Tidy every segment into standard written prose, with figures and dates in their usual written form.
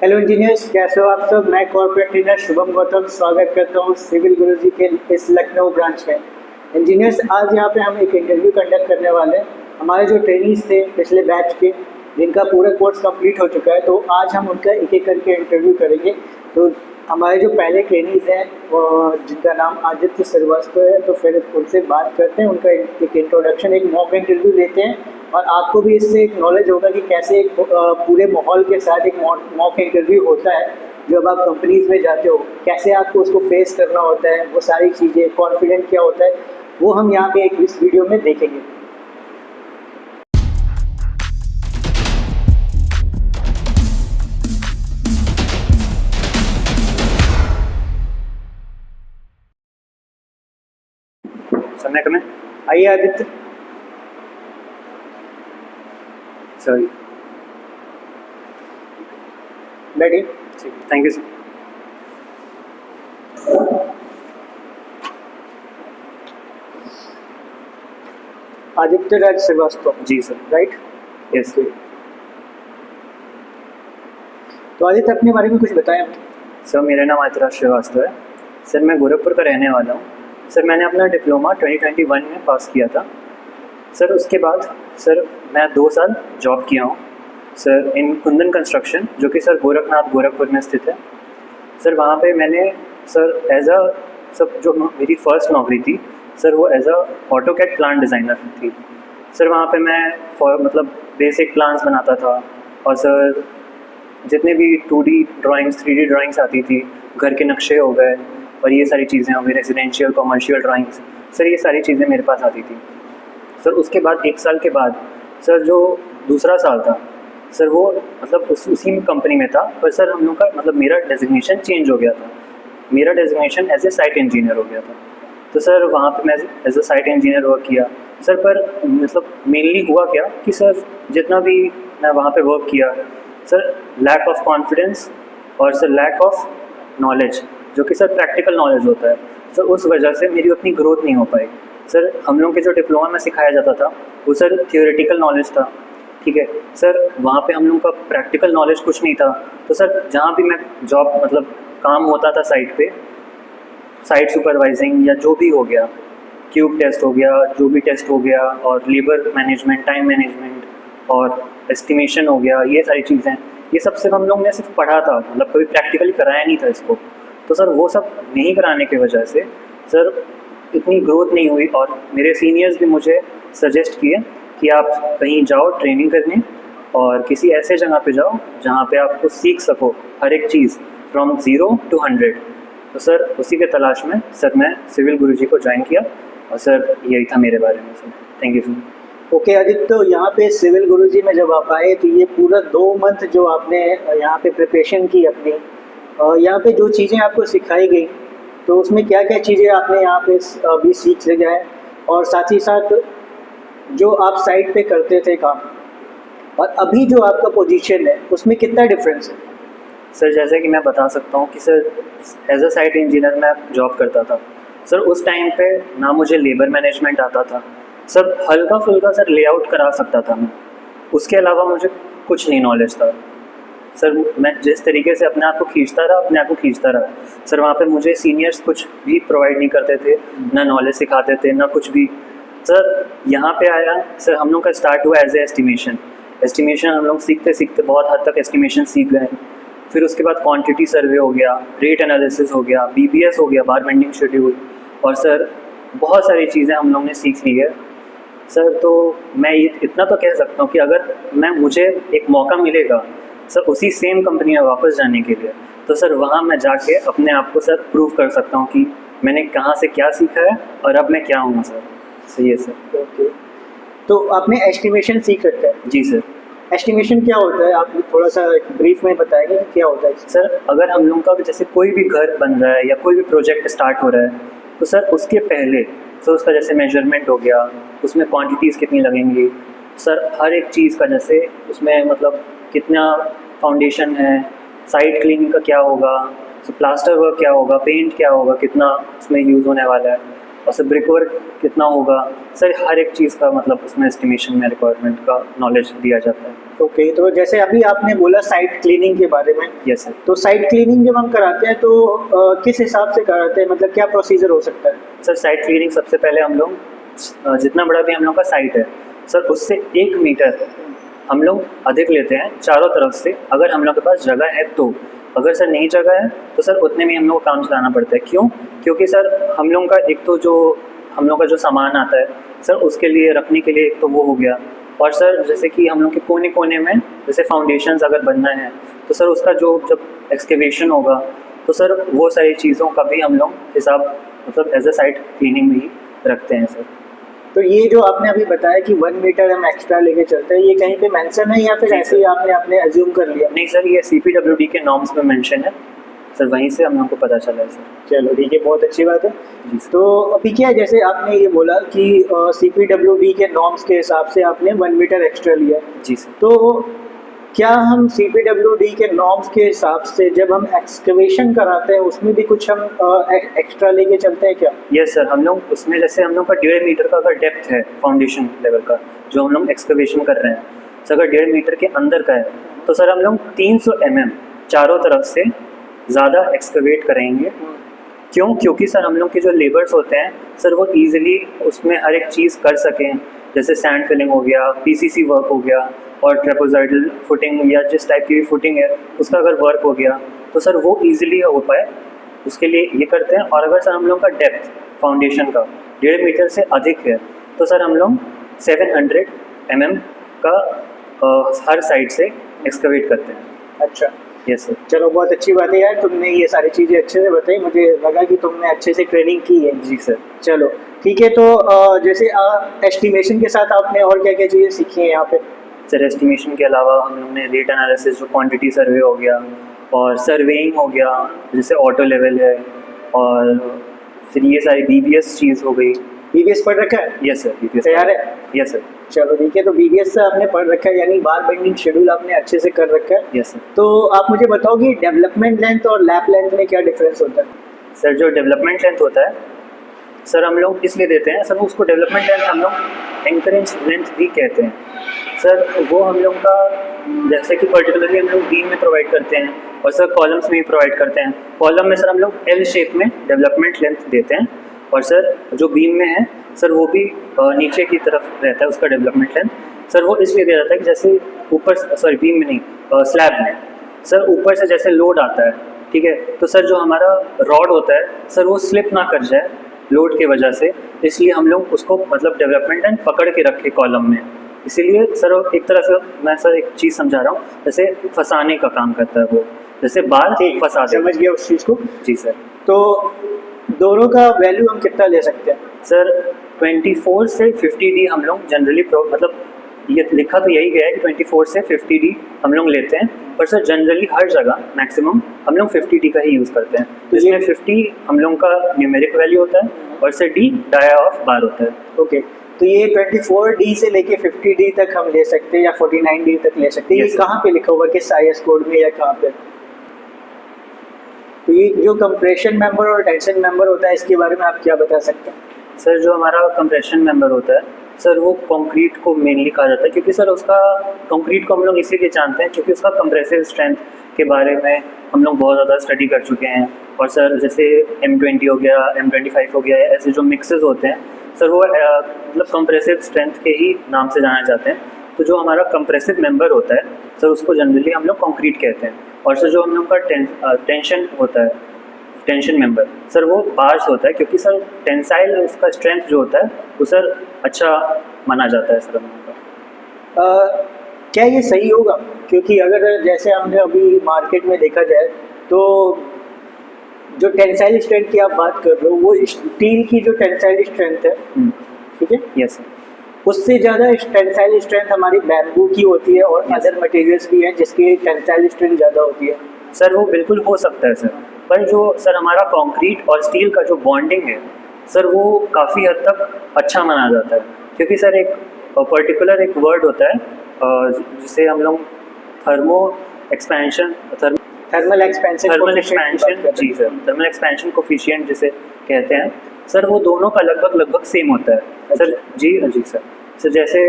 Hello engineers, कैसे हो आप सब। मैं कॉर्पोरेट ट्रेनर शुभम गौतम स्वागत करता हूँ सिविल गुरुजी के इस लखनऊ ब्रांच में। इंजीनियर्स, आज यहाँ पे हम एक इंटरव्यू कंडक्ट करने वाले हैं। हमारे जो ट्रेनीज थे पिछले बैच के, जिनका पूरा कोर्स कंप्लीट हो चुका है, तो आज हम उनका एक एक करके इंटरव्यू करेंगे। तो हमारे जो पहले ट्रेनीज हैं जिनका नाम आदित्य श्रीवास्तव है, तो फिर उनसे बात करते हैं, उनका एक इंट्रोडक्शन, एक मॉक इंटरव्यू लेते हैं और आपको भी इससे एक नॉलेज होगा कि कैसे एक पूरे माहौल के साथ एक मॉक इंटरव्यू होता है। जब आप कंपनीज में जाते हो, कैसे आपको उसको फेस करना होता है, वो सारी चीज़ें, कॉन्फिडेंट क्या होता है, वो हम यहाँ पे एक इस वीडियो में देखेंगे। समय कमें आइए आदित्य। सॉरी, बैठिए। Thank you sir. Aditya Raj Srivastava, ji sir. Right? Yes. तो आदित्य, अपने बारे में कुछ बताएं। सर, मेरा नाम आदित्य राज श्रीवास्तव है। सर, मैं गोरखपुर का रहने वाला हूँ। सर, मैंने अपना डिप्लोमा 2021 में पास किया था। सर, उसके बाद सर मैं 2 साल जॉब किया हूँ सर इन कुंदन कंस्ट्रक्शन, जो कि सर गोरखपुर में स्थित है। सर, वहाँ पे मैंने सर एज अ सब जो मेरी फर्स्ट नौकरी थी सर, वो as a AutoCAD plan designer थी। सर, वहाँ पे मैं मतलब बेसिक प्लान्स बनाता था, और सर जितने भी 2D ड्राइंग्स, 3D ड्राइंग्स आती थी, घर के नक्शे हो गए और ये सारी चीज़ें हो गई, रेजिडेंशियल कमर्शियल ड्राइंग्स, सर ये सारी चीज़ें मेरे पास आती थी। सर, उसके बाद 1 साल के बाद सर जो दूसरा साल था सर, वो मतलब उसी कंपनी में था, पर सर हम लोग का मतलब मेरा डेजिग्नेशन चेंज हो गया था। मेरा designation as a site engineer हो गया था। तो सर वहाँ पे मैं as a site engineer work किया सर। पर मतलब मेनली हुआ क्या कि सर जितना भी मैं वहाँ पे वर्क किया सर, लैक ऑफ कॉन्फिडेंस और सर लैक ऑफ नॉलेज, जो कि सर प्रैक्टिकल नॉलेज होता है सर, उस वजह से मेरी उतनी ग्रोथ नहीं हो पाई। सर, हम लोग के जो डिप्लोमा में सिखाया जाता था वो सर थियोरेटिकल नॉलेज था, ठीक है सर। वहाँ पे हम लोग का प्रैक्टिकल नॉलेज कुछ नहीं था। तो सर जहाँ भी मैं जॉब मतलब काम होता था साइट पे, साइट सुपरवाइजिंग या जो भी हो गया, क्यूब टेस्ट हो गया, जो भी टेस्ट हो गया, और लेबर मैनेजमेंट, टाइम मैनेजमेंट और एस्टिमेशन हो गया, ये सारी चीज़ें, ये सब सिर्फ हम लोग ने सिर्फ पढ़ा था, मतलब कभी प्रैक्टिकली कराया नहीं था इसको। तो सर वो सब नहीं कराने की वजह से सर इतनी ग्रोथ नहीं हुई, और मेरे सीनियर्स भी मुझे सजेस्ट किए कि आप कहीं जाओ ट्रेनिंग करने और किसी ऐसे जगह पे जाओ जहाँ पे आपको सीख सको हर एक चीज़ फ्रॉम 0 to 100। तो सर उसी के तलाश में सर मैं सिविल गुरुजी को ज्वाइन किया, और सर यही था मेरे बारे में sir. Thank you sir. Okay Aditya, तो यहाँ पे सिविल गुरुजी में जब आप आए, तो ये पूरा 2 मंथ जो आपने यहाँ पे प्रिपरेशन की अपनी, यहाँ पे जो चीज़ें आपको सिखाई गई, तो उसमें क्या क्या चीज़ें आपने यहाँ पे अभी सीख ले गए, और साथ ही साथ जो आप साइट पे करते थे काम और अभी जो आपका पोजीशन है, उसमें कितना डिफरेंस है? सर, जैसे कि मैं बता सकता हूँ कि sir as a site engineer मैं जॉब करता था सर। उस टाइम पे ना मुझे लेबर मैनेजमेंट आता था सर, हल्का फुल्का सर लेआउट करा सकता था मैं, उसके अलावा मुझे कुछ नहीं नॉलेज था सर। मैं जिस तरीके से अपने आप को खींचता रहा सर, वहाँ पे मुझे सीनियर्स कुछ भी प्रोवाइड नहीं करते थे, ना नॉलेज सिखाते थे, ना कुछ भी सर। यहाँ पे आया सर, हम लोग का स्टार्ट हुआ एज ए एस्टिमेशन हम लोग सीखते सीखते बहुत हद तक एस्टिमेशन सीख गए। फिर उसके बाद क्वांटिटी सर्वे हो गया, रेट एनालिसिस हो गया, BBS हो गया, बार बेंडिंग शेड्यूल, और सर बहुत सारी चीज़ें हम लोग ने सीख ली है सर। तो मैं ये इतना तो कह सकता हूँ कि अगर मुझे एक मौका मिलेगा सर उसी सेम कंपनी में वापस जाने के लिए, तो सर वहाँ मैं जाके अपने आप को सर प्रूव कर सकता हूँ कि मैंने कहाँ से क्या सीखा है और अब मैं क्या हूँ सर। सही है सर। ओके, तो आपने एस्टिमेशन सीख रखा है। जी सर। एस्टिमेशन क्या होता है, आप थोड़ा सा ब्रीफ में बताएंगे कि क्या होता है? सर, अगर हम लोगों का जैसे कोई भी घर बन रहा है या कोई भी प्रोजेक्ट स्टार्ट हो रहा है, तो सर उसके पहले सर उसका जैसे मेजरमेंट हो गया, उसमें क्वांटिटीज़ कितनी लगेंगी सर, हर एक चीज़ का जैसे उसमें मतलब कितना फाउंडेशन है, साइट क्लीनिंग का क्या होगा, तो प्लास्टर वर्क क्या होगा, पेंट क्या होगा, कितना उसमें यूज़ होने वाला है, और सर ब्रिक वर्क कितना होगा, सर हर एक चीज़ का मतलब उसमें एस्टिमेशन में रिक्वायरमेंट का नॉलेज दिया जाता है। ओके, तो जैसे अभी आपने बोला साइट क्लीनिंग के बारे में, यस सर। तो साइट क्लीनिंग जब हम कराते हैं तो किस हिसाब से कराते हैं, मतलब क्या प्रोसीजर हो सकता है? सर साइट क्लीनिंग सबसे पहले हम लोग जितना बड़ा भी हम लोग का साइट है सर, उससे 1 मीटर हम लोग अधिक लेते हैं चारों तरफ से, अगर हम लोग के पास जगह है तो। अगर सर नहीं जगह है तो सर उतने में हम लोग को काम चलाना पड़ता है। क्यों? क्योंकि सर हम लोग का एक तो जो हम लोग का जो सामान आता है सर, उसके लिए रखने के लिए एक तो वो हो गया, और सर जैसे कि हम लोग के कोने कोने में जैसे फाउंडेशंस अगर बनना है तो सर उसका जो जब एक्सकेवेशन होगा तो सर वो सारी चीज़ों का भी हम लोग हिसाब मतलब एज अ साइट क्लीनिंग में ही रखते हैं सर। तो ये जो आपने अभी बताया कि 1 मीटर हम एक्स्ट्रा लेके चलते हैं, ये कहीं पे मेंशन है या फिर जी ऐसे ही आपने अज्यूम कर लिया? नहीं सर, ये CPWD के नॉर्म्स में मेंशन है सर, वहीं से हम लोग को पता चला है सर। चलो ठीक है, बहुत अच्छी बात है। जी सर। तो अभी क्या है, जैसे आपने ये बोला कि CPWD के नॉर्म्स के हिसाब से आपने 1 मीटर एक्स्ट्रा लिया, जी सर। तो क्या हम CPWD के नॉर्म्स के हिसाब से जब हम एक्सकवेशन कराते हैं उसमें भी कुछ हम एक्स्ट्रा लेके चलते हैं क्या? यस सर, हम लोग उसमें जैसे हम लोग का 1.5 मीटर का अगर डेप्थ है फाउंडेशन लेवल का जो हम लोग एक्सकवेशन कर रहे हैं, सर अगर 1.5 मीटर के अंदर का है तो सर हम लोग 300 mm चारों तरफ से ज़्यादा एक्सकवेट करेंगे। क्यों? क्योंकि सर हम लोग के जो लेबर्स होते हैं सर वो ईजिली उसमें हर एक चीज़ कर सकें, जैसे सैंड फिलिंग हो गया, PCC वर्क हो गया, और ट्रेपोजाइडल फुटिंग या जिस टाइप की भी फुटिंग है उसका अगर वर्क हो गया तो सर वो ईजिली हो पाए, उसके लिए ये करते हैं। और अगर सर हम लोग का डेप्थ फाउंडेशन का 1.5 मीटर से अधिक है तो सर हम लोग 700 mm का हर साइड से एक्सकवेट करते हैं। अच्छा, यस सर। चलो बहुत अच्छी बात है यार, तुमने ये सारी चीज़ें अच्छे से बताई, मुझे लगा कि तुमने अच्छे से ट्रेनिंग की है। जी सर। चलो ठीक है, तो जैसे एस्टिमेशन के साथ आपने और क्या क्या चीज़ें सीखी हैं यहाँ पे? सर एस्टिमेशन के अलावा हम लोग ने रेट एनालिसिस, जो क्वांटिटी सर्वे हो गया, और सर्वेइंग हो गया जैसे ऑटो लेवल है, और फिर ये सारी BBS चीज़ हो गई। BBS पढ़ रखा है? यस सर, BBS तैयार है? Yes sir. चलो ठीक है, तो BBS से आपने पढ़ रखा है, यानी बार बेंडिंग शेड्यूल आपने अच्छे से कर रखा है। Yes sir. तो आप मुझे बताओ कि डेवलपमेंट लेंथ और लैप लेंथ में क्या डिफरेंस होता है? सर जो डेवलपमेंट लेंथ होता है सर हम लोग इसलिए देते हैं सर, उसको डेवलपमेंट लेंथ हम लोग एंकरेज लेंथ भी कहते हैं सर। वो हम लोग का जैसे कि पर्टिकुलरली हम लोग बीम में प्रोवाइड करते हैं, और सर कॉलम्स में भी प्रोवाइड करते हैं। कॉलम में सर हम लोग L शेप में डेवलपमेंट लेंथ देते हैं, और सर जो बीम में है सर वो भी नीचे की तरफ रहता है उसका डेवलपमेंट लेंथ। सर वो इसलिए दिया जाता है कि जैसे ऊपर, सॉरी बीम में नहीं स्लैब में सर ऊपर से जैसे लोड आता है, ठीक है, तो सर जो हमारा रॉड होता है सर वो स्लिप ना कर जाए लोड की वजह से, इसलिए हम लोग उसको मतलब डेवलपमेंट लेंथ पकड़ के रखे कॉलम में। इसीलिए सर एक तरह से मैं सर एक चीज़ समझा रहा हूँ, जैसे फंसाने का काम करता है वो, जैसे बाल फंसा दे। समझ गया उस चीज़ को। जी सर। तो दोनों का वैल्यू हम कितना ले सकते हैं? सर 24 से 50D हम लोग जनरली मतलब ये लिखा तो यही गया है कि 24 से 50D हम लोग लेते हैं, पर सर जनरली हर जगह मैक्सिमम हम लोग 50D का ही यूज़ करते हैं। तो इसमें 50 हम लोग का न्यूमेरिक वैल्यू होता है, और sir D dia of bar होता है। ओके, तो ये 24D से लेके 50D तक हम ले सकते हैं या 49D तक ले सकते हैं? ये कहाँ पे लिखा हुआ, किस IS कोड में या कहाँ पे? तो ये जो कंप्रेशन मेंबर और टेंशन मेंबर होता है इसके बारे में आप क्या बता सकते हैं? सर जो हमारा कंप्रेशन मेंबर होता है सर वो कंक्रीट को मेनली कहा जाता है, क्योंकि सर उसका कंक्रीट को हम लोग इसीलिए जानते हैं क्योंकि उसका कंप्रेसिव स्ट्रेंथ के बारे में हम लोग बहुत ज़्यादा स्टडी कर चुके हैं। और सर जैसे M20 हो गया, M25 हो गया, ऐसे जो मिक्सेस होते हैं सर वो मतलब कंप्रेसिव स्ट्रेंथ के ही नाम से जाने जाते हैं। तो जो हमारा कंप्रेसिव मेंबर होता है सर उसको जनरली हम लोग कंक्रीट कहते हैं। और सर जो हम लोग का टेंशन होता है, टेंशन मेंबर सर वो बार्स होता है, क्योंकि सर टेंसाइल उसका स्ट्रेंथ जो होता है वो सर अच्छा माना जाता है सर हम लोग का। क्या ये सही होगा? क्योंकि अगर जैसे हमने अभी मार्केट में देखा जाए तो जो टेंसाइल स्ट्रेंथ की आप बात कर रहे हो वो स्टील की जो टेंसाइल स्ट्रेंथ है, ठीक है, यस सर, उससे ज़्यादा टेंसाइल स्ट्रेंथ हमारी बैम्बू की होती है, और अदर मटेरियल्स भी हैं जिसकी टेंसाइल स्ट्रेंथ ज़्यादा होती है। सर वो बिल्कुल हो सकता है सर, पर जो सर हमारा कंक्रीट और स्टील का जो बॉन्डिंग है सर वो काफ़ी हद तक अच्छा माना जाता है, क्योंकि सर एक पर्टिकुलर एक वर्ड होता है जिसे हम लोग थर्मल एक्सपेंशन, जी सर, थर्मल एक्सपेंशन कोफिशिएंट जिसे कहते हैं सर वो दोनों का लगभग सेम होता है सर। जी सर। सर जैसे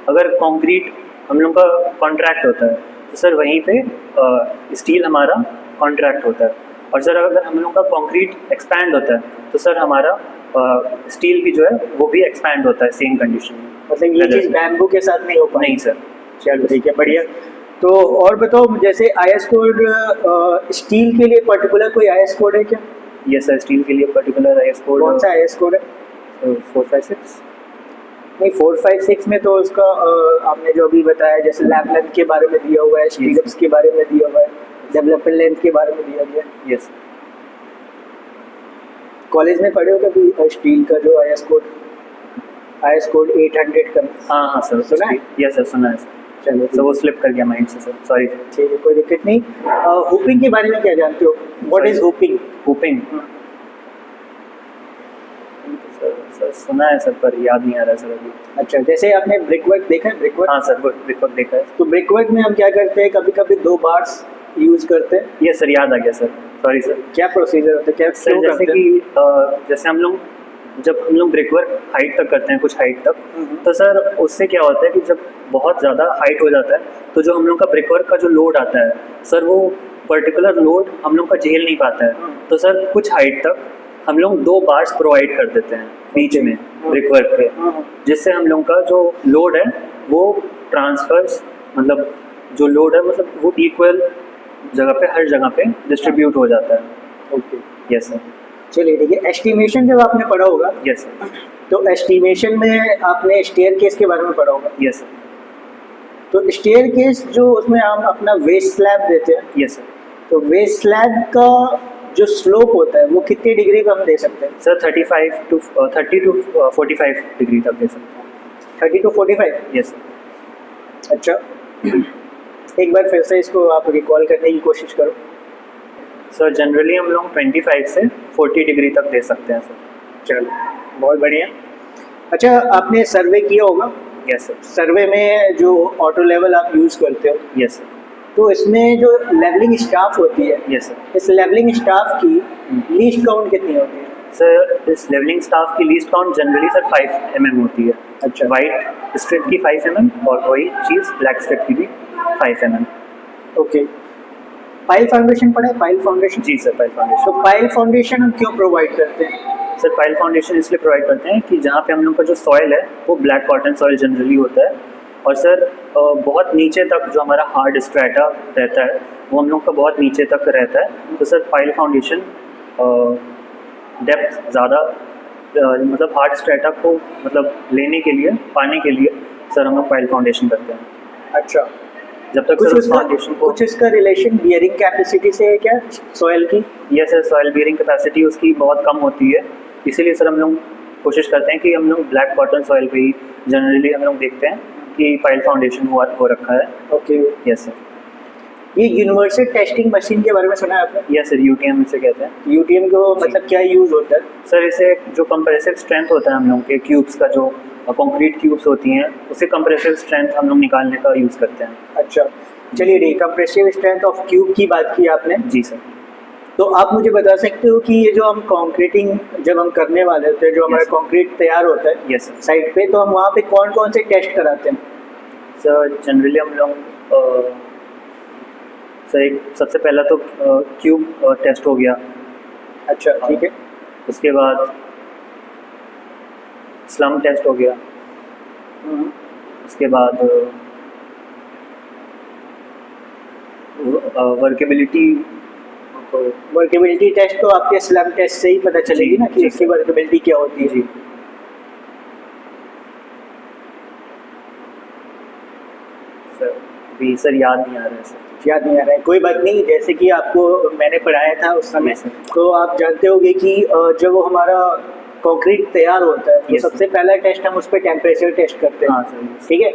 अगर कंक्रीट हम लोग का कॉन्ट्रैक्ट होता है तो सर वहीं पे स्टील हमारा कॉन्ट्रैक्ट होता है, और सर अगर हम लोग का कंक्रीट एक्सपैंड होता है तो सर हमारा स्टील भी जो है वो भी एक्सपैंड होता है सेम कंडीशन में। मतलब ये चीज़ बैम्बू के साथ नहीं हो पाई? नहीं सर। चलो ठीक है, बढ़िया। तो और बताओ, जैसे IS कोड स्टील के लिए पर्टिकुलर कोई IS कोड है क्या? यस सर, स्टील के लिए पर्टिकुलर IS कोड। कौन सा IS कोड है? 456। नहीं, 456 में तो उसका आपने जो अभी बताया, जैसे लैब लेंथ के बारे में दिया हुआ है, स्टील के बारे में दिया हुआ है, डेवलपमेंट लेंथ के बारे में दिया गया है। यस। कॉलेज में पढ़े हो कभी स्टील का जो IS कोड 800 का? हाँ सर, सुना है? यस सर, सुना है सर। चलो सर, वो स्लिप कर गया माइंड से सर, सॉरी। ठीक है, कोई दिक्कत नहीं। हुपिंग के बारे में क्या जानते हो? What is whooping? Whooping sir सुना है सर, पर याद नहीं आ रहा सर अभी। अच्छा, जैसे आपने ब्रिकवर्क देखा है? ब्रिकवर्क? हाँ सर, ब्रिकवर्क देखा है। तो ब्रिकवर्क में हम क्या करते हैं, कभी कभी 2 बार्स यूज करते हैं। ये सर याद आ गया सर, सॉरी सर। क्या प्रोसीजर होता है, क्या सर क्यों जैसे करते हैं? कि जैसे हम लोग ब्रिकवर्क हाइट तक करते हैं, कुछ हाइट तक, तो सर उससे क्या होता है कि जब बहुत ज़्यादा हाइट हो जाता है तो जो हम लोग का ब्रिकवर्क का जो लोड आता है सर, वो पर्टिकुलर लोड हम लोग का झेल नहीं पाता है। तो सर कुछ हाइट तक हम लोग 2 बार्स प्रोवाइड कर देते हैं बीच में ब्रिकवर्क के, जिससे हम लोग का जो लोड है वो ट्रांसफर्स, मतलब जो लोड है मतलब वो इक्वल जगह पे, हर जगह पे डिस्ट्रीब्यूट हो जाता है। Okay, yes sir. चलिए ठीक है। एस्टिमेशन जब आपने पढ़ा होगा, यस सर। तो एस्टिमेशन में आपने स्टेयर केस के बारे में पढ़ा होगा। Yes sir. तो स्टेयर केस जो उसमें हम अपना वेस्ट स्लैब देते हैं, यस सर। तो वेस्ट स्लैब का जो स्लोप होता है वो कितने डिग्री का हम दे सकते हैं? सर 30 to 45 डिग्री तक दे सकते हैं। 30 to 45? यस। अच्छा, एक बार फिर से इसको आप रिकॉल करने की कोशिश करो। सर जनरली हम लोग 25 से 40 डिग्री तक दे सकते हैं सर। चलो, बहुत बढ़िया। अच्छा, आपने सर्वे किया होगा? Yes sir. सर्वे में जो ऑटो लेवल आप यूज़ करते हो, यस सर। तो इसमें जो लेवलिंग स्टाफ होती है, यस सर। इस लेवलिंग स्टाफ की लीस्ट काउंट कितनी होती है? सर इस लेवलिंग स्टाफ की least count generally sir 5 mm होती है। अच्छा। वाइट स्ट्रिप की 5 mm और वही चीज़ ब्लैक स्ट्रिप की भी 5 mm। ओके। पाइल फाउंडेशन पढ़ा है? Pile foundation? जी सर, पाइल फाउंडेशन। तो पाइल फाउंडेशन हम क्यों प्रोवाइड करते हैं? सर पाइल फाउंडेशन इसलिए प्रोवाइड करते हैं कि जहाँ पे हम लोग का जो सॉइल है वो ब्लैक कॉटन सॉइल जनरली होता है, और सर बहुत नीचे तक जो हमारा हार्ड स्ट्रेटा रहता है वो हम लोग का बहुत नीचे तक रहता है। तो सर पाइल फाउंडेशन डेप्थ ज़्यादा, मतलब हार्ड स्ट्रेटा को मतलब लेने के लिए, पाने के लिए सर हम लोग पाइल फाउंडेशन करते हैं। अच्छा, जब तक कुछ सर उसका फाउंडेशन को, कुछ इसका रिलेशन बियरिंग कैपेसिटी से है क्या, सॉइल की? ये सर सॉइल बियरिंग कैपेसिटी उसकी बहुत कम होती है, इसीलिए सर हम लोग कोशिश करते हैं कि हम लोग ब्लैक कॉटन सॉइल पे ही जनरली हम लोग देखते हैं कि पाइल फाउंडेशन हुआ हो रखा है। ओके। Yes sir. ये यूनिवर्सल टेस्टिंग मशीन के बारे में सुना है आपने? यस सर, यूटीएम इसे कहते हैं। यूटीएम को मतलब क्या यूज़ होता है? सर इसे जो कंप्रेसिव स्ट्रेंथ होता है हम लोग के क्यूब्स का, जो कंक्रीट क्यूब्स होती हैं, उसे कंप्रेसिव स्ट्रेंथ हम लोग निकालने का यूज़ करते हैं। अच्छा, चलिए ठीक। कंप्रेसिव स्ट्रेंथ ऑफ क्यूब की बात की आपने, जी सर। तो आप मुझे बता सकते हो कि ये जो हम कंक्रीटिंग जब हम करने वाले होते हैं, जो हमारा Yes. कंक्रीट तैयार होता है यस सर। साइट पे, तो हम वहाँ पे कौन कौन से टेस्ट कराते हैं? सर जनरली हम लोग सर एक सबसे पहला तो क्यूब टेस्ट हो गया। अच्छा, ठीक है। उसके बाद स्लम टेस्ट हो गया। उसके बाद वर्केबिलिटी वर्केबिलिटी टेस्ट तो आपके स्लम टेस्ट से ही पता चलेगी ना कि जी, उसकी सर। वर्केबिलिटी क्या होती है। जी। सर भी सर याद नहीं आ रहा है सर। याद नहीं आ रहा है, कोई बात नहीं। जैसे कि आपको मैंने पढ़ाया था उस समय, Yes, sir. तो आप जानते होंगे कि जब वो हमारा कंक्रीट तैयार होता है तो Yes, सबसे पहला टेस्ट हम उस पर टेम्परेचर टेस्ट करते हैं। हाँ सर। ठीक है,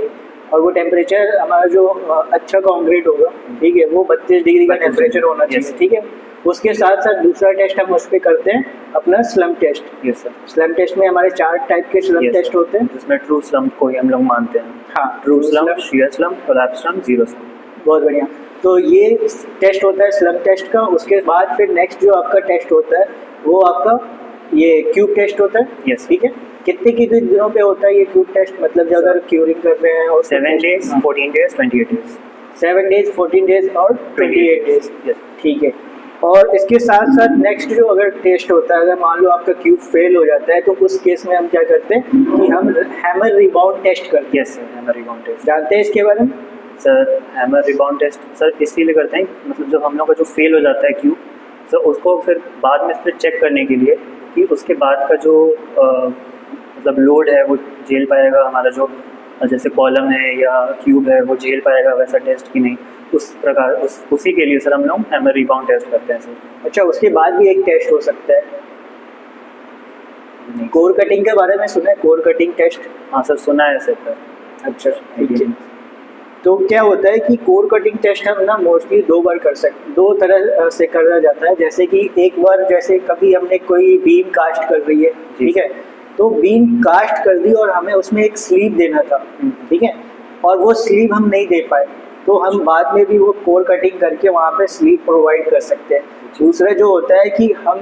और वो टेम्परेचर हमारा जो अच्छा कंक्रीट होगा, ठीक है, वो 32 डिग्री का 32 टेम्परेचर होना चाहिए। Yes. ठीक है, उसके साथ साथ दूसरा टेस्ट हम उस पर करते हैं अपना slump test. Yes sir. Slump test में हमारे 4 टाइप के स्लम Yes, टेस्ट sir. होते हैं। जिसमें ट्रू स्लम को ही हम लोग मानते हैं। हाँ, true slum, slump, share slum, collapse slum, zero slum. बहुत बढ़िया। तो ये टेस्ट होता है स्लम टेस्ट का। उसके बाद फिर नेक्स्ट जो आपका टेस्ट होता है वो आपका ये क्यूब टेस्ट होता है। Yes. ठीक है, कितने दिनों पे होता है ये क्यूब टेस्ट, मतलब जब अगर क्यूरिंग कर रहे हैं और 7 days, 14 days, 28 days. 7 days, 14 days और 28 डेज। Yes. ठीक है, और इसके साथ साथ नेक्स्ट जो अगर टेस्ट होता है, अगर मान लो आपका क्यूब फेल हो जाता है तो उस केस में हम क्या करते हैं कि हम हैमर रिबाउंड टेस्ट करते हैं। Yes, sir. Hammer rebound test. जानते हैं इसके बारे में? Sir hammer rebound test sir इसलिए करते हैं, मतलब जब हम लोग का जो फेल हो जाता है क्यूब, सर उसको फिर बाद में फिर चेक करने के लिए कि उसके बाद का जो मतलब लोड है वो झेल पाएगा हमारा, जो जैसे कॉलम है या क्यूब है वो झेल पाएगा वैसा टेस्ट कि नहीं, उस प्रकार उसी के लिए सर हम लोग हैमर रिबाउंड टेस्ट करते हैं सर। अच्छा, उसके बाद भी एक टेस्ट हो सकता है, कोर कटिंग के बारे में सुना है? Core cutting test? हाँ सर, सुना है सर। अच्छा, ठीक है। तो क्या होता है कि कोर कटिंग टेस्ट हम ना मोस्टली दो तरह से करा जाता है। जैसे कि एक बार, जैसे कभी हमने कोई बीम कास्ट कर रही है, ठीक है, तो बीम कास्ट कर दी और हमें उसमें एक स्लीव देना था, ठीक है, और वो स्लीव हम नहीं दे पाए, तो हम बाद में भी वो कोर कटिंग करके वहाँ पे स्लीव प्रोवाइड कर सकते हैं। दूसरा जो होता है कि हम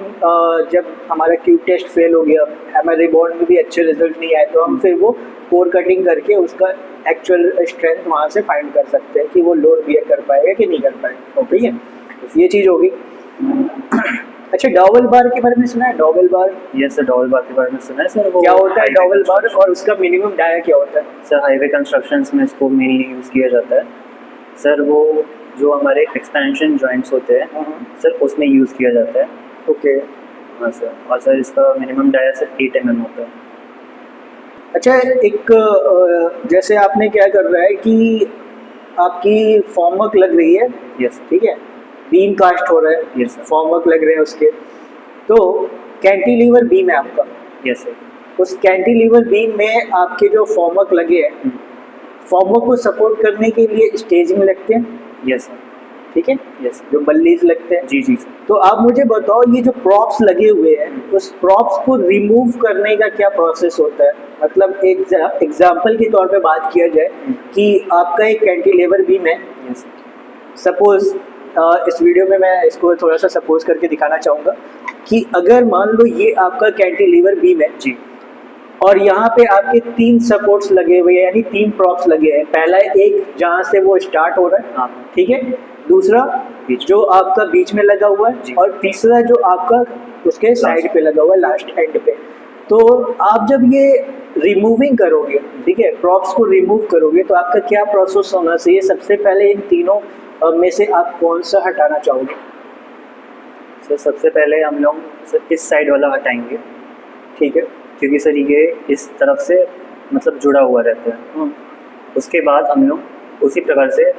जब हमारा क्यूब टेस्ट फेल हो गया, हमारे रिबाउंड में भी अच्छे रिजल्ट नहीं आए, तो हम फिर वो कोर कटिंग करके उसका एक्चुअल स्ट्रेंथ वहाँ से फाइंड कर सकते हैं कि वो लोड बियर कर पाएगा कि नहीं कर पाएगा। ठीक है, ये चीज़ होगी। अच्छा, डबल बार के बारे में सुना है? डबल बार? यस सर, डबल बार के बारे में सुना है सर। वो क्या होता है डबल बार और उसका मिनिमम डाया क्या होता है? सर हाईवे कंस्ट्रक्शंस में इसको मेनली यूज़ किया जाता है सर। वो जो हमारे एक्सपेंशन जॉइंट्स होते हैं सर, उसमें यूज़ किया जाता है। ओके, हाँ सर, और सर इसका मिनिमम डाया सर 8 mm होता है। अच्छा, एक जैसे आपने क्या कर रहा है कि आपकी फॉर्मवर्क लग रही है, यस ठीक है, बीम कास्ट हो रहा है, यस सर, फॉर्मवर्क लग रहे हैं उसके, तो कैंटिलीवर बीम है आपका, यस सर। उस कैंटिलीवर बीम में आपके जो फॉर्मवर्क लगे हैं, फॉर्मवर्क को सपोर्ट करने के लिए स्टेजिंग लगते हैं, यस सर, ठीक है, यस जो बल्लीज लगते हैं। जी जी सर। तो आप मुझे बताओ, ये जो प्रॉप्स लगे हुए हैं, उस प्रॉप्स को रिमूव करने का क्या प्रोसेस होता है? मतलब एक एग्जाम्पल के तौर पे बात किया जाए कि आपका एक कैंटिलीवर बीम है, यस सपोज इस वीडियो में मैं इसको थोड़ा सा सपोज करके दिखाना चाहूँगा कि अगर मान लो ये आपका कैंटिलीवर बीम है जी, और यहाँ पे आपके 3 सपोर्ट्स लगे हुए हैं, यानी 3 प्रॉप्स लगे हैं। पहला एक जहाँ से वो स्टार्ट हो रहा है, हाँ ठीक है, दूसरा बीच जो आपका बीच में लगा हुआ जी। है, और तीसरा जो आपका उसके साइड पे लगा हुआ है, लास्ट एंड पे। तो आप जब ये रिमूविंग करोगे, ठीक है, प्रॉप्स को रिमूव करोगे, तो आपका क्या प्रोसेस होना चाहिए? सबसे पहले इन तीनों में से आप कौन सा हटाना चाहोगे? सर सबसे पहले हम लोग सर इस साइड वाला हटाएंगे, ठीक है, क्योंकि सर ये इस तरफ से मतलब जुड़ा हुआ रहता है। उसके बाद हम लोग उसी प्रकार से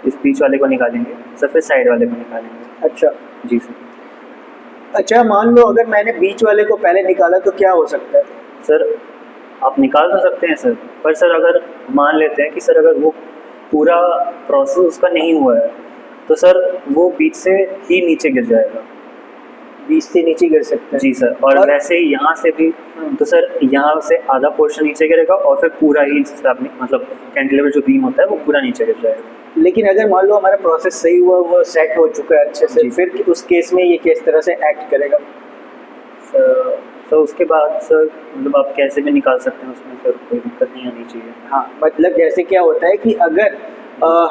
इस बीच वाले को निकालेंगे, सर फिर साइड वाले को निकालेंगे। अच्छा जी सर। अच्छा, मान लो अगर मैंने बीच वाले को पहले निकाला तो क्या हो सकता है? सर आप निकाल तो सकते हैं सर, पर सर अगर मान लेते हैं कि सर अगर वो पूरा प्रोसेस उसका नहीं हुआ है, तो सर वो बीच से ही नीचे गिर जाएगा। बीच से नीचे गिर सकता है? जी सर। और वैसे ही यहाँ से भी, तो सर यहाँ से आधा पोर्शन नीचे गिरेगा और फिर पूरा ही मतलब कैंटिलीवर जो बीम होता है वो पूरा नीचे गिर जाएगा। लेकिन अगर मान लो हमारा प्रोसेस सही हुआ, वो सेट हो चुका है अच्छे से, जी। फिर उस केस में ये किस तरह से एक्ट करेगा? सर उसके बाद सर मतलब आप कैसे भी निकाल सकते हैं उसमें, सर कोई दिक्कत नहीं आनी चाहिए। हाँ, मतलब जैसे क्या होता है कि अगर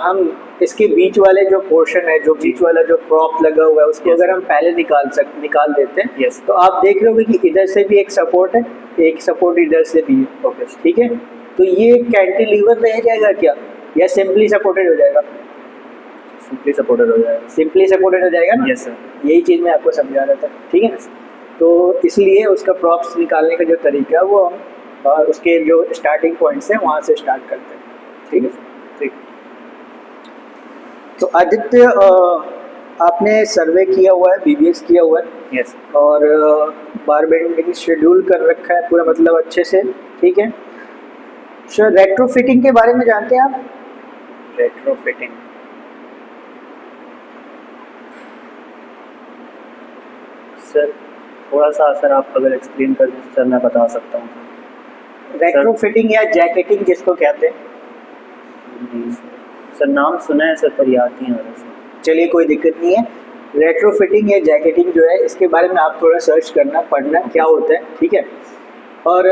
हम इसके बीच वाले जो पोर्शन है, जो बीच वाला जो प्रॉप लगा हुआ है, उसको Yes. अगर हम पहले निकाल देते हैं, Yes. तो आप देख लोगे कि इधर से भी एक सपोर्ट है, एक सपोर्ट इधर से भी है। ओके, ठीक है, तो ये कैंटिलीवर रह जाएगा क्या, या सिंपली सपोर्टेड हो जाएगा? सिंपली सपोर्टेड हो जाएगा। सिंपली सपोर्टेड हो जाएगा ना? Yes sir. यही चीज़ मैं आपको समझा रहा था, ठीक है। तो इसलिए उसका प्रॉप्स निकालने का जो तरीका है वो हम उसके जो स्टार्टिंग पॉइंट्स हैं वहाँ से स्टार्ट करते हैं, ठीक है। ठीक। तो आदित्य, आपने सर्वे किया हुआ है, BBS किया हुआ है, यस। और बार बेंडिंग शेड्यूल कर रखा है पूरा, मतलब अच्छे से, ठीक है। सर रेट्रोफिटिंग के बारे में जानते हैं आप? रेट्रोफिटिंग, सर थोड़ा सा सर आप अगर एक्सप्लेन कर दें सर, मैं बता सकता हूँ। रेट्रोफिटिंग या जैकेटिंग जिसको कहते हैं। जी सर, नाम सुना है सर पर याद नहीं आ रहा सर। चलिए, कोई दिक्कत नहीं है। रेट्रोफिटिंग या जैकेटिंग जो है इसके बारे में आप थोड़ा सर्च करना, पढ़ना क्या होता है, ठीक है। और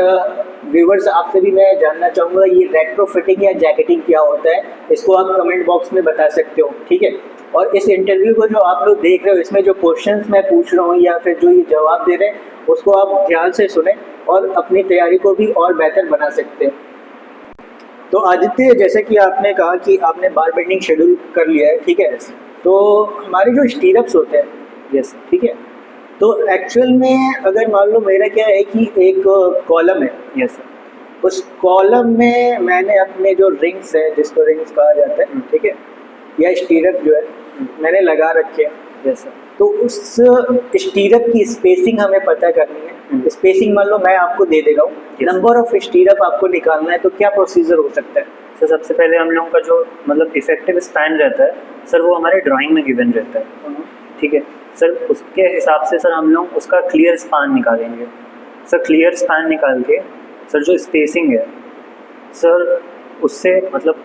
व्यूवर्स आपसे भी मैं जानना चाहूँगा ये रेट्रोफिटिंग या जैकेटिंग क्या होता है, इसको आप कमेंट बॉक्स में बता सकते हो, ठीक है। और इस इंटरव्यू को जो आप लोग देख रहे हो इसमें जो क्वेश्चंस मैं पूछ रहा हूँ या फिर जो ये जवाब दे रहे हैं उसको आप ध्यान से सुने और अपनी तैयारी को भी और बेहतर बना सकते हैं। तो आदित्य, जैसे कि आपने कहा कि आपने बार बेंडिंग शेड्यूल कर लिया है, ठीक है, तो हमारे जो स्टीरअप्स होते हैं, यस ठीक है, तो एक्चुअल में अगर मान लो मेरा क्या है कि एक कॉलम है, यस सर, उस कॉलम में मैंने अपने जो रिंग्स है, जिसको रिंग्स कहा जाता है, ठीक है, या स्टीरअप जो है मैंने लगा रखे हैं, यस सर, तो उस स्टीरअप की स्पेसिंग हमें पता करनी है। स्पेसिंग मान लो मैं आपको दे रहा हूँ, Yes. नंबर ऑफ स्टीरअप आपको निकालना है, तो क्या प्रोसीजर हो सकता है? सर सबसे पहले हम लोगों का जो मतलब इफेक्टिव स्पैन रहता है सर वो हमारे ड्राइंग में गिवन रहता है, ठीक है सर। उसके हिसाब से सर हम लोग उसका क्लियर स्पैन निकालेंगे। सर क्लियर स्पैन निकाल के सर जो स्पेसिंग है सर उससे मतलब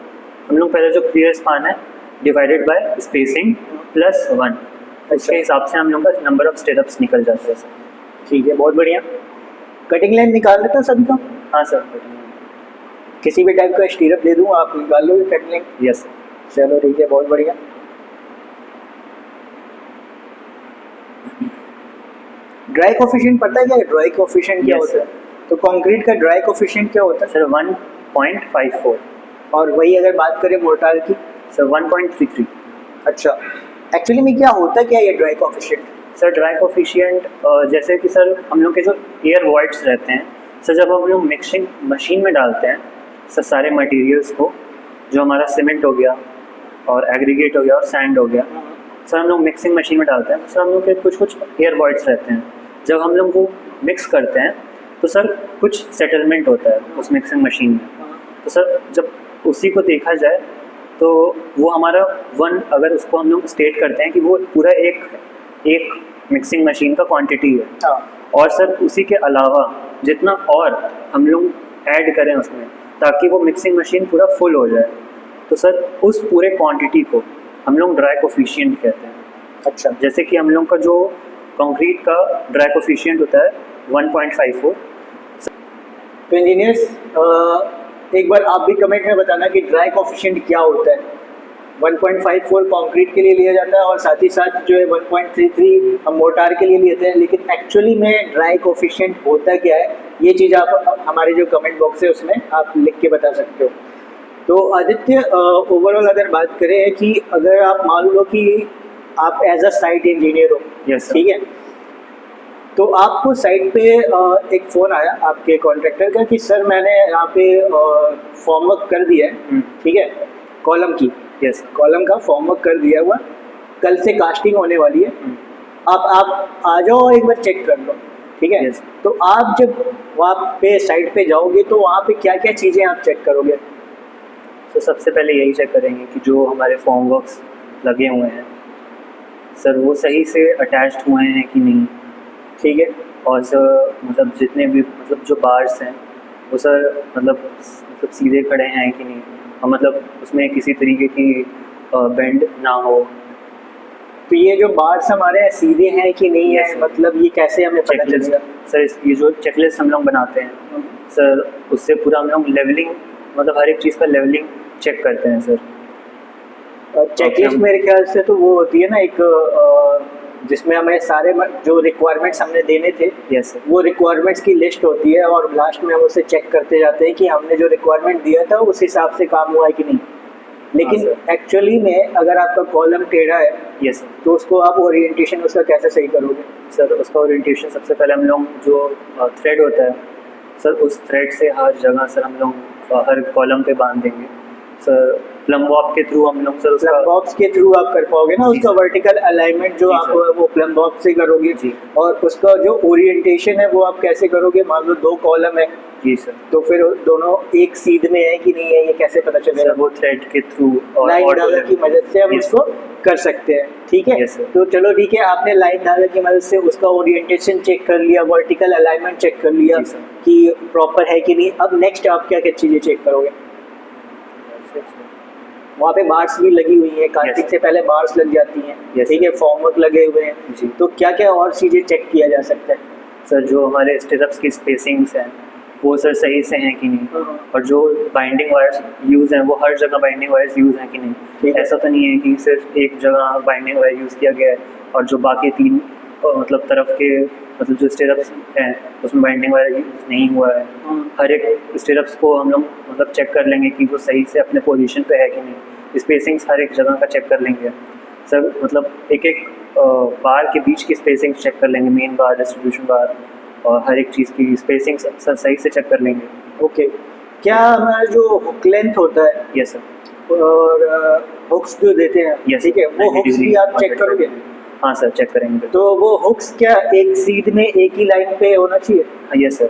हम लोग पहले जो क्लियर स्पैन है डिवाइडेड बाय स्पेसिंग प्लस 1, उसके हिसाब से हम लोग का नंबर ऑफ स्टेटअप्स निकल जाते हैं सर। ठीक है, बहुत बढ़िया। कटिंग लाइन निकाल लेता सभी का? हाँ सर, किसी भी टाइप का स्टीरअप दे दूँ आप निकाल लो कटिंग लाइन? यस। चलो ठीक है, बहुत बढ़िया। ड्राई कोफिशिएंट पता है क्या? ड्राई कोफिशिएंट क्या Yes, होता है? तो कंक्रीट का ड्राई कोफिशिएंट क्या होता है? सर 1.54 और वही अगर बात करें मोर्टार की? सर 1.33। अच्छा, एक्चुअली में क्या होता है क्या ये dry coefficient? Sir dry coefficient जैसे कि सर हम लोग के जो एयर वॉइड्स रहते हैं सर, जब हम लोग मिक्सिंग मशीन में डालते हैं सर सारे मटेरियल्स को, जो हमारा सीमेंट हो गया और एग्रीगेट हो गया और सैंड हो गया, सर हम लोग मिक्सिंग मशीन में डालते हैं। सर हम लोग के कुछ एयर वॉइड्स रहते हैं, जब हम लोग वो मिक्स करते हैं तो सर कुछ सेटलमेंट होता है उस मिक्सिंग मशीन में। तो सर जब उसी को देखा जाए तो वो हमारा अगर उसको हम लोग स्टेट करते हैं कि वो पूरा एक मिक्सिंग मशीन का क्वांटिटी है। हाँ। और सर उसी के अलावा जितना और हम लोग ऐड करें उसमें ताकि वो मिक्सिंग मशीन पूरा फुल हो जाए, तो सर उस पूरे क्वांटिटी को हम लोग ड्राई कोफिशिएंट कहते हैं। अच्छा, जैसे कि हम लोग का जो कंक्रीट का ड्राई कोफिशिएंट होता है 1.54। तो इंजीनियर्स एक बार आप भी कमेंट में बताना कि ड्राई कोफिशिएंट क्या होता है। 1.54 कंक्रीट के लिए लिया जाता है और साथ ही साथ जो है 1.33 हम मोर्टार के लिए लेते हैं, लेकिन एक्चुअली में ड्राई कोफिशिएंट होता क्या है ये चीज़ आप हमारे जो कमेंट बॉक्स है उसमें आप लिख के बता सकते हो। तो आदित्य, ओवरऑल अगर बात करें कि अगर आप मान लो कि आप एज अ साइट इंजीनियर हो, Yes, sir. ठीक है, तो आपको साइट पे एक फ़ोन आया आपके कॉन्ट्रैक्टर का कि सर मैंने यहाँ पे फॉर्मवर्क कर दिया है, ठीक है, कॉलम की, यस कॉलम का फॉर्मवर्क कर दिया हुआ, कल से कास्टिंग होने वाली है, आप आ जाओ और एक बार चेक कर लो, ठीक है। Yes. तो आप जब वहाँ पे साइट पे जाओगे तो वहाँ पे क्या क्या चीज़ें आप चेक करोगे? तो सबसे पहले यही चेक करेंगे कि जो हमारे फॉर्मवर्क्स लगे हुए हैं सर वो सही से अटैच्ड हुए हैं कि नहीं, ठीक है। और सर मतलब जितने भी मतलब जो बार्स हैं वो सर मतलब सीधे खड़े हैं कि नहीं, और मतलब उसमें किसी तरीके की बेंड ना हो। तो ये जो बार्स हमारे हैं सीधे हैं कि नहीं है, Yes, sir. मतलब ये कैसे हमें पता चेकलिस्ट चलेगा? सर, ये जो चेकलिस्ट हम लोग बनाते हैं सर उससे पूरा हम लोग लेवलिंग मतलब हर एक चीज़ का लेवलिंग चेक करते हैं सर। Checklist Okay. मेरे ख्याल से तो वो होती है ना एक जिसमें हमें सारे जो रिक्वायरमेंट्स हमने देने थे यस सर, वो रिक्वायरमेंट्स की लिस्ट होती है और लास्ट में हम उसे चेक करते जाते हैं कि हमने जो रिक्वायरमेंट दिया था उस हिसाब से काम हुआ है कि नहीं। लेकिन हाँ, एक्चुअली में अगर आपका कॉलम टेढ़ा है यस तो उसको आप ओरिएंटेशन उसका कैसे सही करोगे? सर। उसका ओरिएंटेशन सबसे पहले हम लोग जो थ्रेड होता है सर उस थ्रेड से हर जगह सर हम लोग हर कॉलम पे बांध देंगे सर। प्लम बॉब के थ्रू हम लोग सर उसका प्लम बॉक्स के थ्रू आप कर पाओगे ना जी उसका सर। वर्टिकल अलाइनमेंट जो जी आप सर। वो प्लम बॉक्स से करोगे जी। और उसका जो ओरिएंटेशन है वो आप कैसे करोगे? मान लो 2 कॉलम है जी सर, तो फिर दोनों एक सीध में है कि नहीं है ये कैसे पता चलेगा? सर वो थ्रेड के थ्रू और लाइन ऑटो धागा की मदद से हम Yes, उसको कर सकते हैं, ठीक है। Yes, sir. तो चलो ठीक है, आपने लाइन धागा की मदद से उसका ओरिएंटेशन चेक कर लिया, वर्टिकल अलाइनमेंट चेक कर लिया जी, sir. कि प्रॉपर है कि नहीं। अब नेक्स्ट आप क्या क्या चीज़ें चेक करोगे? वहाँ पे बार्स भी लगी हुई हैं, कास्टिंग Yes. से पहले बार्स लग जाती हैं, Yes, ठीक है, फॉर्मवर्क लगे हुए हैं, जी। तो क्या क्या और चीज़ें चेक किया जा सकता है? सर जो हमारे स्टेटअप्स की स्पेसिंग्स हैं वो सर सही से हैं कि नहीं, हाँ। और जो बाइंडिंग वायर्स यूज़ हैं वो हर जगह बाइंडिंग वायर्स यूज़ हैं कि ठीक नहीं। है। ऐसा तो नहीं है कि सिर्फ एक जगह बाइंडिंग वायर यूज़ किया गया है और जो बाकी 3 मतलब तरफ के मतलब जो स्टेटअप्स हैं उसमें बाइंडिंग वायर यूज़ नहीं हुआ है। हर एक स्टेटअप्स को हम लोग मतलब चेक कर लेंगे कि वो सही से अपने पोजीशन पे है कि नहीं। स्पेसिंग्स हर एक जगह का चेक कर लेंगे सर, मतलब एक एक बार के बीच की स्पेसिंग चेक कर लेंगे, मेन बार, डिस्ट्रीब्यूशन बार, और हर एक चीज़ की स्पेसिंग सर सही से चेक कर लेंगे। ओके, क्या हमारा जो हुक लेंथ होता है यस सर। और हुक्स जो देते हैं, यस ठीक है, वो हुक्स भी आप चेक करोगे? हाँ सर, चेक करेंगे। तो वो हुक्स क्या एक सीध में एक ही लाइन पे होना चाहिए? Yes sir.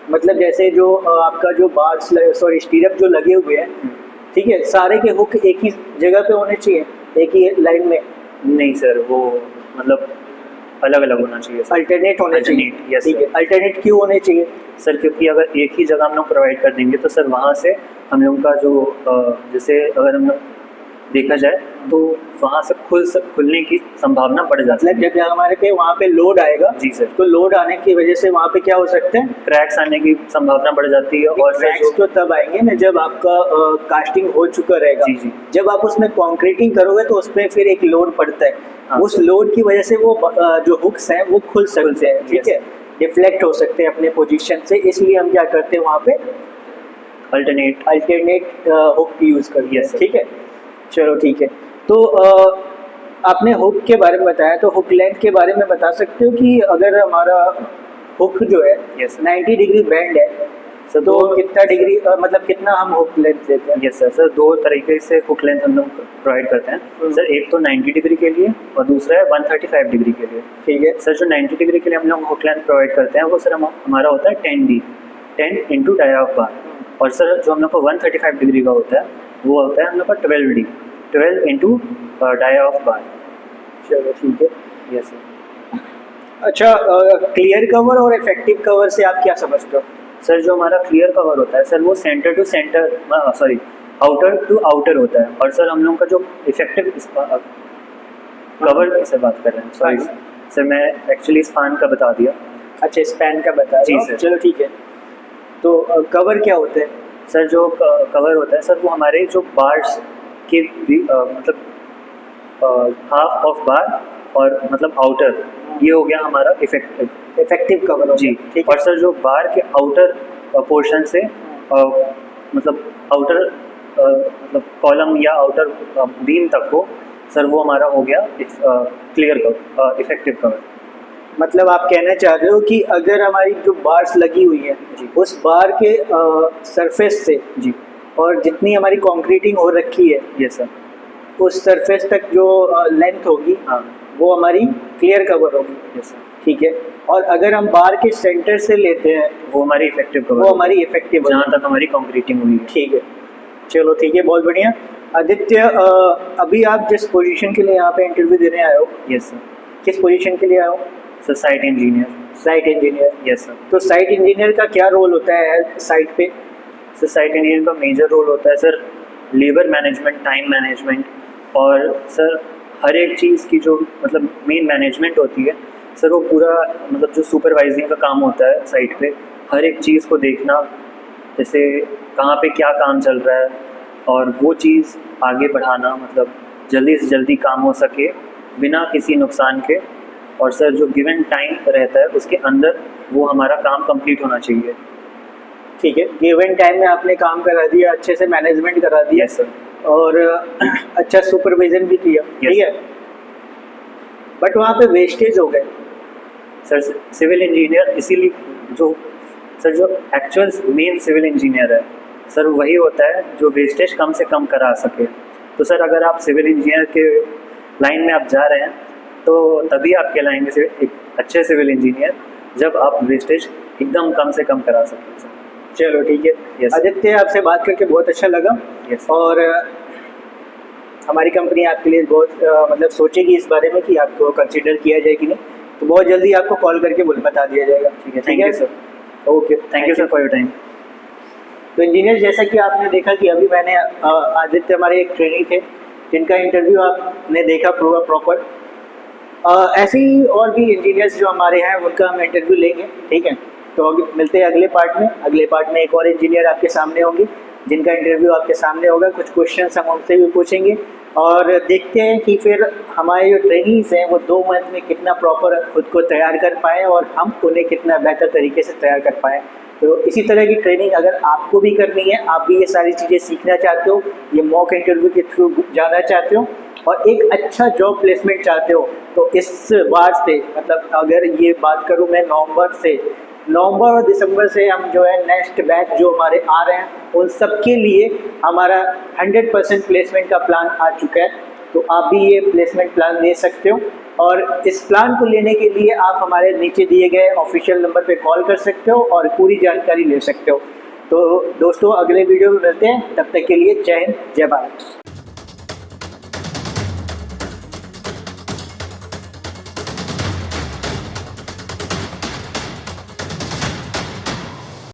मतलब जैसे जो आपका जो बार्स सॉरी स्टीरअप जो लगे हुए हैं, ठीक है, सारे के हुक एक ही जगह पे होने चाहिए, एक ही लाइन में? नहीं सर, वो मतलब अलग अलग होना चाहिए सर। अल्टरनेट होने चाहिए, Alternate, yes, ठीक है। sir. अल्टरनेट क्यों होने चाहिए? सर क्योंकि अगर एक ही जगह हम लोग प्रोवाइड कर देंगे तो सर वहाँ से हम लोग का जो जैसे अगर हम लोग देखा जाए तो वहाँ से खुलने की संभावना बढ़ जाती मतलब है। जब हमारे पे वहाँ पे लोड आएगा, जी सर। तो लोड आने की वजह से वहाँ पे क्या हो सकता है? क्रैक्स आने की संभावना बढ़ जाती है। और सर क्रैक्स तो तब आएंगे ना जब आपका कास्टिंग हो चुका रहेगा। जी, जी। जब आप उसमें कंक्रीटिंग करोगे तो उसमें फिर एक लोड पड़ता है, हाँ, उस सर। लोड की वजह से वो जो हुक्स हैं वो खुल सकते हैं, ठीक yes. है, डिफ्लेक्ट हो सकते हैं अपने पोजीशन से, इसलिए हम क्या करते हैं वहाँ पे अल्टरनेट हुक यूज़ करते हैं, Yes, sir. ठीक है। चलो ठीक है, तो आपने हुक के बारे में बताया, तो हुक लेंथ के बारे में बता सकते हो कि अगर हमारा हुक जो है Yes, sir. 90 डिग्री बेंड है सर तो कितना डिग्री मतलब कितना हम हुक लेंथ देते हैं? Yes sir. सर 2 तरीके से हुक लेंथ हम लोग प्रोवाइड करते हैं सर। एक तो 90 डिग्री के लिए और दूसरा है 135 डिग्री के लिए। ठीक है सर जो 90 डिग्री के लिए हम लोग हुक लेंथ प्रोवाइड करते हैं वो सर हमारा होता है 10 इंटू डाया ऑफ बार। और सर जो हम लोग को 135 डिग्री का होता है वो होता है हम लोग का 12 इंटू डाया ऑफ बार। चलो ठीक है। Yes sir. अच्छा, क्लियर कवर और इफेक्टिव कवर से आप क्या समझते हो? सर जो हमारा क्लियर कवर होता है सर वो centre to centre sorry outer to outer होता है। और सर हम लोग का जो इफेक्टिव कवर से बात कर रहे हैं, सॉरी सर मैं एक्चुअली स्पान का बता दिया। अच्छा, स्पैन का बता जी, रहे हो? सर। चलो ठीक है। तो कवर क्या होते हैं? सर जो कवर होता है सर वो हमारे जो बार्स के मतलब हाफ ऑफ बार और मतलब आउटर, ये हो गया हमारा इफेक्टिव कवर हो जी। गया, ठीक और है। सर जो बार के आउटर पोर्शन से मतलब आउटर मतलब कॉलम या आउटर बीम तक हो सर, वो हमारा हो गया क्लियर कवर, इफेक्टिव कवर। मतलब आप कहना चाह रहे हो कि अगर हमारी जो बार्स लगी हुई है जी। उस बार के सरफेस से जी। और जितनी हमारी कंक्रीटिंग हो रखी है यस सर। उस सरफेस तक जो लेंथ होगी हाँ। वो हमारी क्लियर कवर होगी, यस सर। ठीक है। और अगर हम बार के सेंटर से लेते हैं वो हमारी इफेक्टिव कवर, वो हमारी इफेक्टिव, जहाँ तक हमारी कंक्रीटिंग हुई है। ठीक है। चलो ठीक है, बहुत बढ़िया। आदित्य, अभी आप जिस पोजीशन के लिए यहाँ पे इंटरव्यू देने आए हो, यस सर। किस पोजीशन के लिए आए हो? Sir site engineer. Site engineer. Yes sir. तो साइट इंजीनियर का क्या रोल होता है साइट पे? सर साइट इंजीनियर का मेजर रोल होता है sir labour management, time management, और सर हर एक चीज़ की जो मतलब मेन मैनेजमेंट होती है सर, वो पूरा मतलब जो सुपरवाइजिंग का काम होता है साइट पे, हर एक चीज़ को देखना, जैसे कहाँ पे क्या काम चल रहा है और वो चीज़ आगे बढ़ाना, मतलब जल्दी से जल्दी काम हो सके बिना किसी नुकसान के। और सर जो गिवन टाइम रहता है उसके अंदर वो हमारा काम कंप्लीट होना चाहिए। ठीक है, गिवन टाइम में आपने काम करा दिया, अच्छे से मैनेजमेंट करा दिया, यस सर। और अच्छा सुपरविजन भी किया, ठीक है। बट वहाँ पे वेस्टेज हो गए सर। सिविल इंजीनियर इसीलिए जो सर जो एक्चुअल मेन सिविल इंजीनियर है सर वही होता है जो वेस्टेज कम से कम करा सके। तो सर अगर आप सिविल इंजीनियर के लाइन में आप जा रहे हैं तो तभी आप कहलाएंगे एक अच्छे सिविल इंजीनियर जब आप वेस्टेज एकदम कम से कम करा सकें सर। चलो ठीक है। Yes. आदित्य, आपसे बात करके बहुत अच्छा लगा। Yes. और हमारी कंपनी आपके लिए बहुत मतलब सोचेगी इस बारे में कि आपको कंसिडर किया जाए कि नहीं, तो बहुत जल्दी आपको कॉल करके बता दिया जाएगा। ठीक है, thank you sir. Okay, thank you sir for your time. तो इंजीनियर, जैसा कि आपने देखा कि अभी मैंने आदित्य हमारे एक ट्रेनी थे जिनका इंटरव्यू आपने देखा पूरा प्रॉपर। ऐसे ही और भी इंजीनियर्स जो हमारे हैं उनका हम इंटरव्यू लेंगे, ठीक है। तो अभी मिलते हैं अगले पार्ट में। अगले पार्ट में एक और इंजीनियर आपके सामने होंगे जिनका इंटरव्यू आपके सामने होगा। कुछ क्वेश्चंस हम उनसे भी पूछेंगे और देखते हैं कि फिर हमारे जो ट्रेनीज हैं वो 2 मंथ में कितना प्रॉपर खुद को तैयार कर पाएँ और हम उन्हें कितना बेहतर तरीके से तैयार कर पाएँ। तो इसी तरह की ट्रेनिंग अगर आपको भी करनी है, आप भी ये सारी चीज़ें सीखना चाहते हो, ये मॉक इंटरव्यू के थ्रू जाना चाहते हो और एक अच्छा जॉब प्लेसमेंट चाहते हो, तो इस बार से मतलब अगर ये बात करूँ मैं नवंबर और दिसंबर से हम जो है नेक्स्ट बैच जो हमारे आ रहे हैं उन सब के लिए हमारा 100% प्लेसमेंट का प्लान आ चुका है। तो आप भी ये प्लेसमेंट प्लान ले सकते हो और इस प्लान को लेने के लिए आप हमारे नीचे दिए गए ऑफिशियल नंबर पे कॉल कर सकते हो और पूरी जानकारी ले सकते हो। तो दोस्तों अगले वीडियो में मिलते हैं, तब तक के लिए जय हिंद, जय भारत।